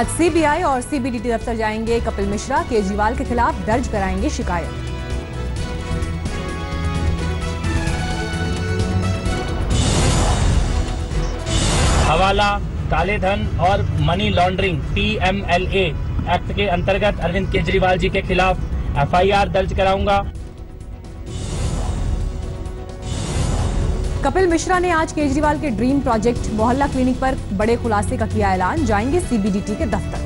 आज सीबीआई और सीबीडीटी दफ्तर जाएंगे कपिल मिश्रा। केजरीवाल के खिलाफ दर्ज कराएंगे शिकायत। हवाला, काले धन और मनी लॉन्ड्रिंग PMLA एक्ट के अंतर्गत अरविंद केजरीवाल जी के खिलाफ FIR दर्ज कराऊंगा। कपिल मिश्रा ने आज केजरीवाल के ड्रीम प्रोजेक्ट मोहल्ला क्लिनिक पर बड़े खुलासे का किया ऐलान। जाएंगे सीबीडीटी के दफ्तर।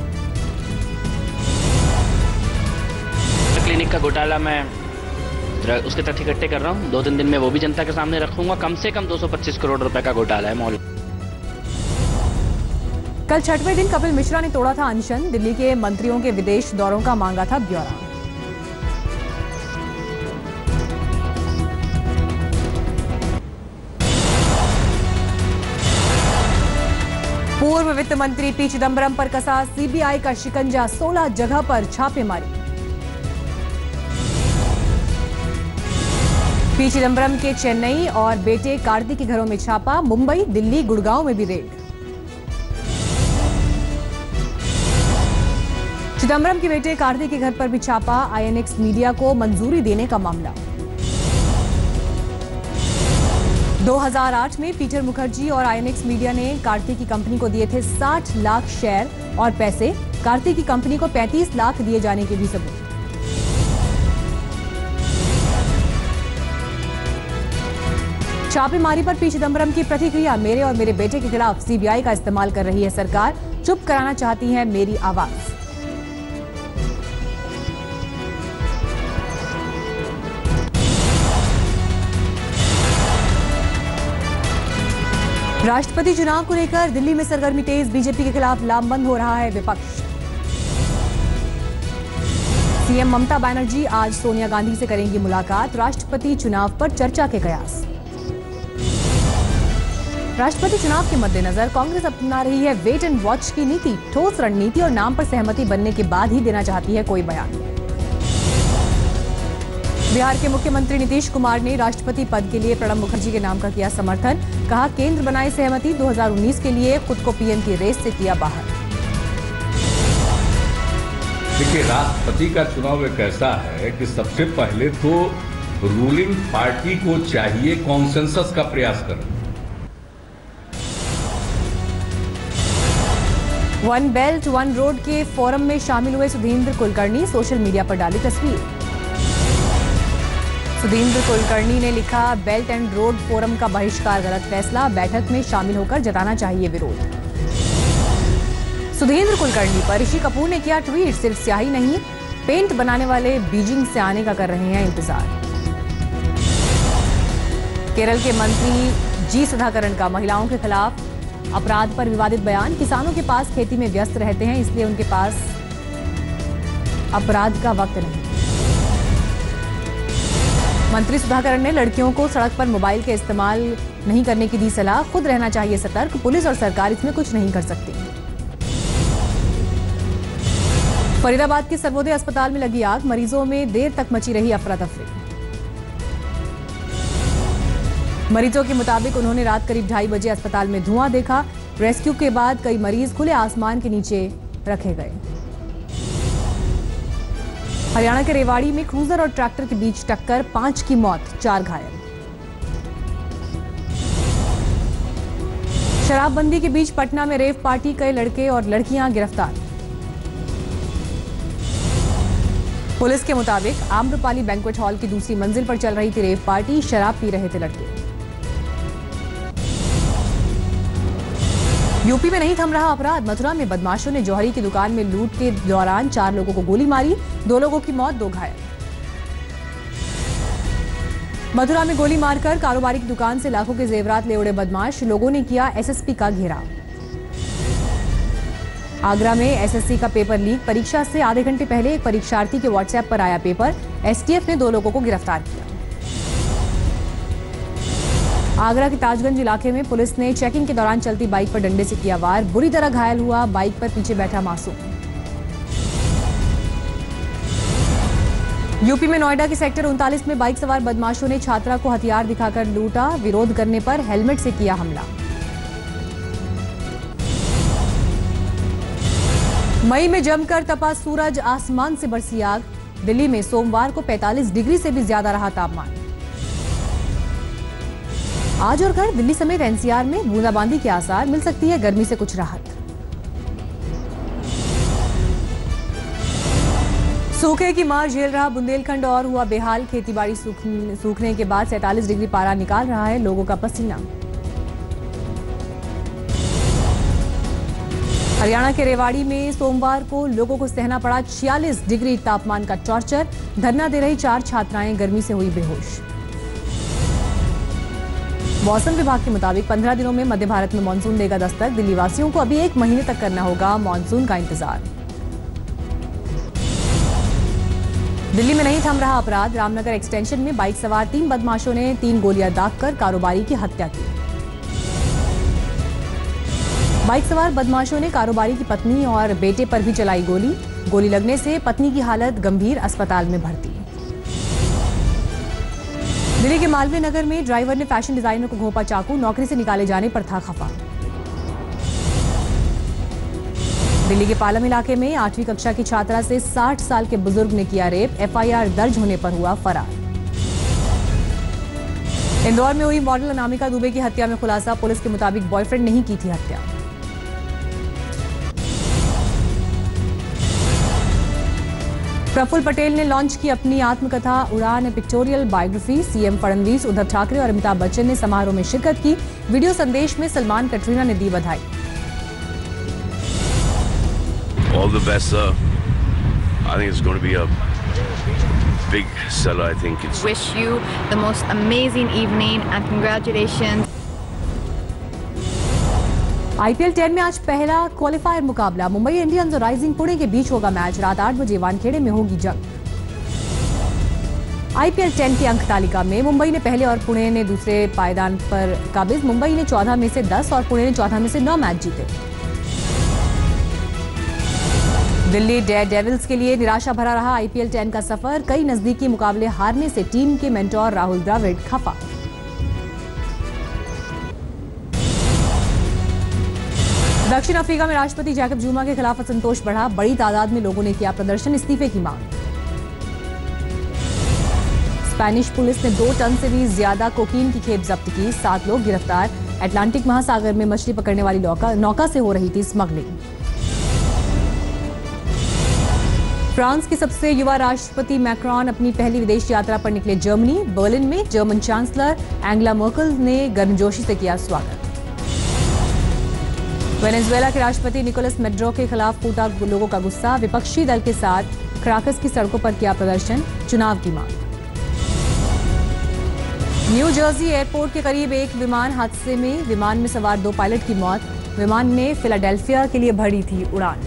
क्लिनिक का घोटाला मैं उसके तथ्य इकट्ठे कर रहा हूँ। 2-3 दिन में वो भी जनता के सामने रखूंगा। कम से कम 225 करोड़ रुपए का घोटाला है मोहल्ला। कल 6वें दिन कपिल मिश्रा ने तोड़ा था अनशन। दिल्ली के मंत्रियों के विदेश दौरों का मांगा था ब्यौरा। पूर्व वित्त मंत्री पी चिदंबरम पर कसा सीबीआई का शिकंजा। 16 जगह पर छापेमारी। पी चिदंबरम के चेन्नई और बेटे कार्ति के घरों में छापा। मुंबई, दिल्ली, गुड़गांव में भी रेड। चिदंबरम के बेटे कार्ति के घर पर भी छापा। INX मीडिया को मंजूरी देने का मामला। 2008 में पीटर मुखर्जी और INX मीडिया ने कार्ति की कंपनी को दिए थे 60 लाख शेयर और पैसे। कार्ति की कंपनी को 35 लाख दिए जाने के भी सबूत। छापेमारी पर पी चिदंबरम की प्रतिक्रिया। मेरे और मेरे बेटे के खिलाफ सीबीआई का इस्तेमाल कर रही है सरकार। चुप कराना चाहती है मेरी आवाज। राष्ट्रपति चुनाव को लेकर दिल्ली में सरगर्मी तेज। बीजेपी के खिलाफ लामबंद हो रहा है विपक्ष। सीएम ममता बनर्जी आज सोनिया गांधी से करेंगी मुलाकात। राष्ट्रपति चुनाव पर चर्चा के कयास। राष्ट्रपति चुनाव के मद्देनजर कांग्रेस अपना रही है वेट एंड वॉच की नीति। ठोस रणनीति और नाम पर सहमति बनने के बाद ही देना चाहती है कोई बयान। बिहार के मुख्यमंत्री नीतीश कुमार ने राष्ट्रपति पद के लिए प्रणब मुखर्जी के नाम का किया समर्थन। कहा केंद्र बनाए सहमति। 2019 के लिए खुद को पीएम की रेस से किया बाहर। देखिए, राष्ट्रपति का चुनाव एक ऐसा है कि सबसे पहले तो रूलिंग पार्टी को चाहिए कॉन्सेंसस का प्रयास करना। वन बेल्ट वन रोड के फोरम में शामिल हुए सुधींद्र कुलकर्णी। सोशल मीडिया पर डाली तस्वीर। सुधींद्र कुलकर्णी ने लिखा बेल्ट एंड रोड फोरम का बहिष्कार गलत फैसला। बैठक में शामिल होकर जताना चाहिए विरोध। सुधींद्र कुलकर्णी पर ऋषि कपूर ने किया ट्वीट। सिर्फ स्याही नहीं, पेंट बनाने वाले बीजिंग से आने का कर रहे हैं इंतजार। केरल के मंत्री जी सुधाकरन का महिलाओं के खिलाफ अपराध पर विवादित बयान। किसानों के पास खेती में व्यस्त रहते हैं, इसलिए उनके पास अपराध का वक्त नहीं। मंत्री सुधाकरन ने लड़कियों को सड़क पर मोबाइल के इस्तेमाल नहीं करने की दी सलाह। खुद रहना चाहिए सतर्क। पुलिस और सरकार इसमें कुछ नहीं कर सकती। फरीदाबाद के सर्वोदय अस्पताल में लगी आग। मरीजों में देर तक मची रही अफरा तफरी। मरीजों के मुताबिक उन्होंने रात करीब 2:30 बजे अस्पताल में धुआं देखा। रेस्क्यू के बाद कई मरीज खुले आसमान के नीचे रखे गए। हरियाणा के रेवाड़ी में क्रूजर और ट्रैक्टर के बीच टक्कर। 5 की मौत, 4 घायल। शराबबंदी के बीच पटना में रेव पार्टी। कई लड़के और लड़कियां गिरफ्तार। पुलिस के मुताबिक आम्रपाली बैंक्वेट हॉल की दूसरी मंजिल पर चल रही थी रेव पार्टी। शराब पी रहे थे लड़के। यूपी में नहीं थम रहा अपराध। मथुरा में बदमाशों ने जौहरी की दुकान में लूट के दौरान 4 लोगों को गोली मारी। 2 लोगों की मौत, 2 घायल। मथुरा में गोली मारकर कारोबारी की दुकान से लाखों के जेवरात ले उड़े बदमाश। लोगों ने किया SSP का घेराव। आगरा में SSC का पेपर लीक। परीक्षा से आधे घंटे पहले एक परीक्षार्थी के WhatsApp पर आया पेपर। STF ने 2 लोगों को गिरफ्तार किया। आगरा के ताजगंज इलाके में पुलिस ने चेकिंग के दौरान चलती बाइक पर डंडे से किया वार। बुरी तरह घायल हुआ बाइक पर पीछे बैठा मासूम। यूपी में नोएडा के सेक्टर 39 में बाइक सवार बदमाशों ने छात्रा को हथियार दिखाकर लूटा। विरोध करने पर हेलमेट से किया हमला। मई में जमकर तपा सूरज, आसमान से बरसी आग। दिल्ली में सोमवार को 45 डिग्री से भी ज्यादा रहा तापमान। आज और कल दिल्ली समेत एनसीआर में बूंदाबांदी के आसार, मिल सकती है गर्मी से कुछ राहत। सूखे की मार झेल रहा बुंदेलखंड और हुआ बेहाल। खेतीबाड़ी सूखने के बाद 47 डिग्री पारा निकाल रहा है लोगों का पसीना। हरियाणा के रेवाड़ी में सोमवार को लोगों को सहना पड़ा 46 डिग्री तापमान का टॉर्चर। धरना दे रही 4 छात्राएं गर्मी से हुई बेहोश। मौसम विभाग के मुताबिक 15 दिनों में मध्य भारत में मानसून देगा दस्तक। दिल्ली वासियों को अभी 1 महीने तक करना होगा मानसून का इंतजार। दिल्ली में नहीं थम रहा अपराध। रामनगर एक्सटेंशन में बाइक सवार 3 बदमाशों ने 3 गोलियां दागकर कारोबारी की हत्या की। बाइक सवार बदमाशों ने कारोबारी की पत्नी और बेटे पर भी चलाई गोली। गोली लगने से पत्नी की हालत गंभीर, अस्पताल में भर्ती। दिल्ली के मालवीय नगर में ड्राइवर ने फैशन डिजाइनर को घोंपा चाकू। नौकरी से निकाले जाने पर था खफा। दिल्ली के पालम इलाके में 8वीं कक्षा की छात्रा से 60 साल के बुजुर्ग ने किया रेप। एफआईआर दर्ज होने पर हुआ फरार। इंदौर में हुई मॉडल अनामिका दुबे की हत्या में खुलासा। पुलिस के मुताबिक बॉयफ्रेंड ने ही की थी हत्या। प्रफुल्ल पटेल ने लॉन्च की अपनी आत्मकथा उड़ान pictorial biography. CM Fadnavis, Uddhav Thackeray और अमिताभ बच्चन ने समारोह में शिरकत की। वीडियो संदेश में सलमान, कटरीना ने दी बधाई। All the best, sir. I think it's going to be a big seller. I think it's. Wish you the most amazing evening and congratulations. IPL 10 में आज पहला क्वालिफायर मुकाबला। मुंबई इंडियंस और राइजिंग पुणे के बीच होगा मैच। रात 8 बजे वानखेड़े में होगी जंग। आईपीएल 10 की अंक तालिका में मुंबई ने पहले और पुणे ने दूसरे पायदान पर काबिज। मुंबई ने 14 में से 10 और पुणे ने 14 में से 9 मैच जीते। दिल्ली डेयर डेविल्स के लिए निराशा भरा रहा आईपीएल 10 का सफर। कई नजदीकी मुकाबले हारने से टीम के मेंटोर राहुल द्रविड़ खफा। दक्षिण अफ्रीका में राष्ट्रपति जैकब जुमा के खिलाफ असंतोष बढ़ा। बड़ी तादाद में लोगों ने किया प्रदर्शन, इस्तीफे की मांग। स्पेनिश पुलिस ने 2 टन से भी ज्यादा कोकीन की खेप जब्त की। 7 लोग गिरफ्तार। अटलांटिक महासागर में मछली पकड़ने वाली नौका से हो रही थी स्मगलिंग। फ्रांस के सबसे युवा राष्ट्रपति मैक्रॉन अपनी पहली विदेश यात्रा पर निकले जर्मनी। बर्लिन में जर्मन चांसलर एंगेला मर्केल ने गर्मजोशी से किया स्वागत। वेनेजुएला के राष्ट्रपति निकोलस मैडुरो के खिलाफ फूटा लोगों का गुस्सा। विपक्षी दल के साथ क्राकस की सड़कों पर किया प्रदर्शन, चुनाव की मांग। न्यू जर्सी एयरपोर्ट के करीब एक विमान हादसे में विमान में सवार 2 पायलट की मौत। विमान ने फिलाडेल्फिया के लिए भरी थी उड़ान।